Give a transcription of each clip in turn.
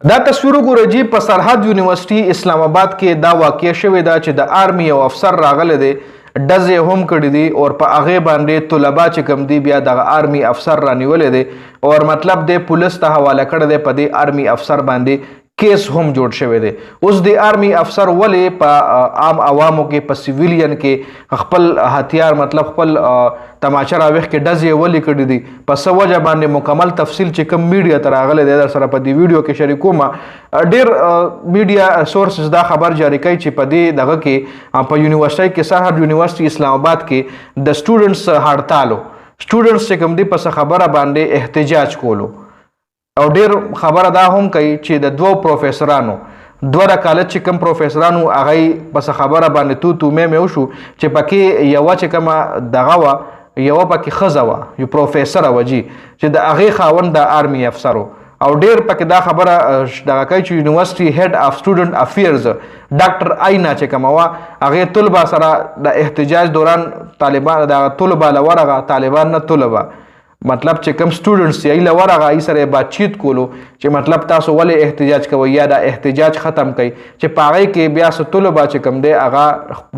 دا تصویر وګورئ جی په سرحد یونیورسيټي اسلام آباد کې دا واقع شوې ده چې د آرمي یو افسر راغلی دی ډزې هم کړي دي او په هغې باندې طلبا چې کوم دي بیا دغه آرمي افسر رانیولی دی او مطلب دی پولیس ته حواله کړی دی په دې آرمي افسر باندې کیس هم جوړ شوی دی. اوس د آرمي افسر ولې په عام عوامو کې په سیویلین کې خپل هتیار مطلب خپل تماچه راویښ کې ډزې ولې کړي دي په څه وجه باندې مکمل تفصیل چې کوم میډیا ته راغلی دی در سره په دې ویډیو کې شریکوم. ډېر میډیا سورسز دا خبر جاری کوي چې په دې دغه کې په یونیورسيټي کې سرحد یونیورسيټي اسلام آباد کې د سټوډنټس هړتالو سټوډنټس چې کوم دي په څه خبره باندې احتجاج کولو او ډیر خبره دا هم کوي چې د دوه پروفیسورانو دوه د کالج چې کوم پروفیسورانو هغه په خبره باندې تو مې وشو چې پکې یوه چې کومه دغه وه یوه پکې ښځه وه یو پروفیسره وه جي چې د هغې خاوند د آرمي افسر او ډیر پکې دا خبره دغه کوي چې یونیورسيټي هیډ اف سټوډنټ افیرز ډاکټر آینا چې کومه وه هغې طلبه سره د احتجاج دوران طالبان د طلبه له ورغه طالبان نه طلبه مطلب چې کوم سټوډنټس یې له ورغه ای سره باتچیت کولو چې مطلب تاسو ولې احتجاج کوئ یا دا احتجاج ختم کړئ چې په هغې کې بیا څه طلبه چې کوم دی هغه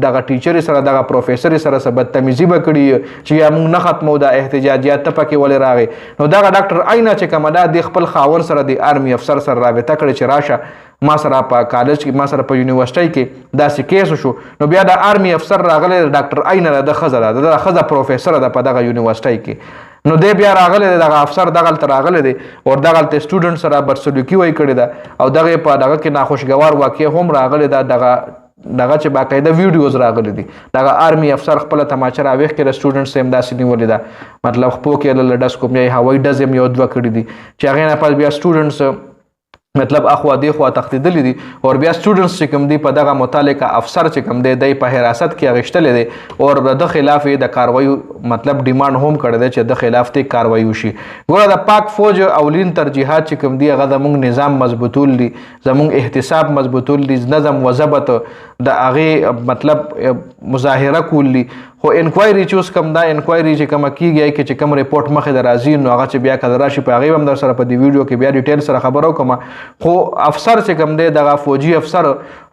دغه ټیچرې سره دغه پروفیسرې سره څه بدتمیزي به کړي چې یا موږ نه ختمو دا احتجاج یا ته پکې ولې راغې نو دغه ډاکټر آینا چې کومه ده د خپل خاوند سره د آرمي افسر سره رابطه کړې چې راشه ما سره په کالج کې ما سره په یونیورسيټي کې داسې کیس شو نو بیا د آرمي افسر راغلی ډاکټر آینا د ښځه ده د ښځه پروفیسره ده په دغه یونیورسيټي کې نو دی بیا راغلی دی دغه افسر دغلته راغلی دی او دغلته سټوډنټ سره بدسلوکي وی کړې ده او دغې په دغه کې ناخوشګوار واقع هم راغلی ده دغه چې باقاعده ویډیوز راغلی دي دغه آرمي افسر خپله تماچه راویښ کړې ده سټوډنټس هم داسې نیولې ده مطلب خپو کې له ډز کوم یا هوایي ډز هم یو دوه کړي دي چې هغې نه پس بیا سټوډنټس مطلب اخوا دیخوا تښتېدلی دي او بیا سټوډنټس چې کوم دي په دغه متعلقه افسر چې کوم دی دی په حراست کې اخیستلی دی او د خلاف یې د کاروایي مطلب ډیمانډ هم کړی دی چې د خلاف ته کاروایي وشي. ګوره د پاک فوج اولین ترجیحات چې کوم دي هغه زموږ نظام مضبوطول دي زموږ احتساب مضبوطول دي نظم و ضبط د هغې مطلب مظاهره کول دي خو انکوایري چې اوس کوم دا انکوایري چې کومه کیږي چې کوم ریپورټ مخې ته راځي نو هغه چې بیا که راشي په هغې هم در سره په دې ویډیو کې بیا ډیټیل سره خبره وکړم خو افسر چې کوم دی دغه فوجي افسر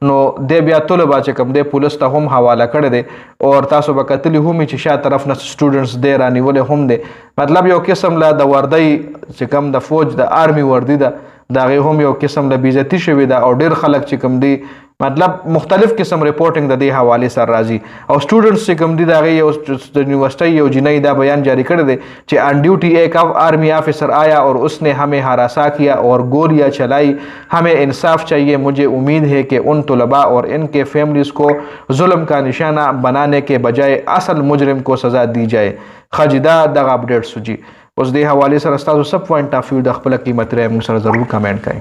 نو دی بیا طلبه چې کوم دی پولیس ته هم حواله کړی دی او تاسو به کتلي هم چې شا طرف نه سټوډنټس دی رانیولی هم دی مطلب یو قسم له د وردۍ چې کوم د فوج د آرمي وردي ده د هغې هم یو قسم له بېعزتي شوې ده او ډېر خلک چې کوم دی مطلب مختلف قسم ریپورټنګ د دې حوالې سره راځي او سټوډنټس چې کوم دي د هغې یو د یونیورسٹی یو جنۍ دا بیان جاری کړی دی چې آن ڈیوٹی ایک آرمی آفیسر آیا اور اس نے ہمیں ہراساں کیا اور گولیاں چلائی ہمیں انصاف چاہیے مجھے امید ہے کہ ان طلباء اور ان کے فیملیز کو ظلم کا نشانہ بنانے کے بجائے اصل مجرم کو سزا دی جائے. خجدا دغه اپډیټ سو جی اوس دې حوالې سره ستاسو سب پوینټ اف ویو د خپل قیمت رای موږ سره ضرور کمنټ کړئ.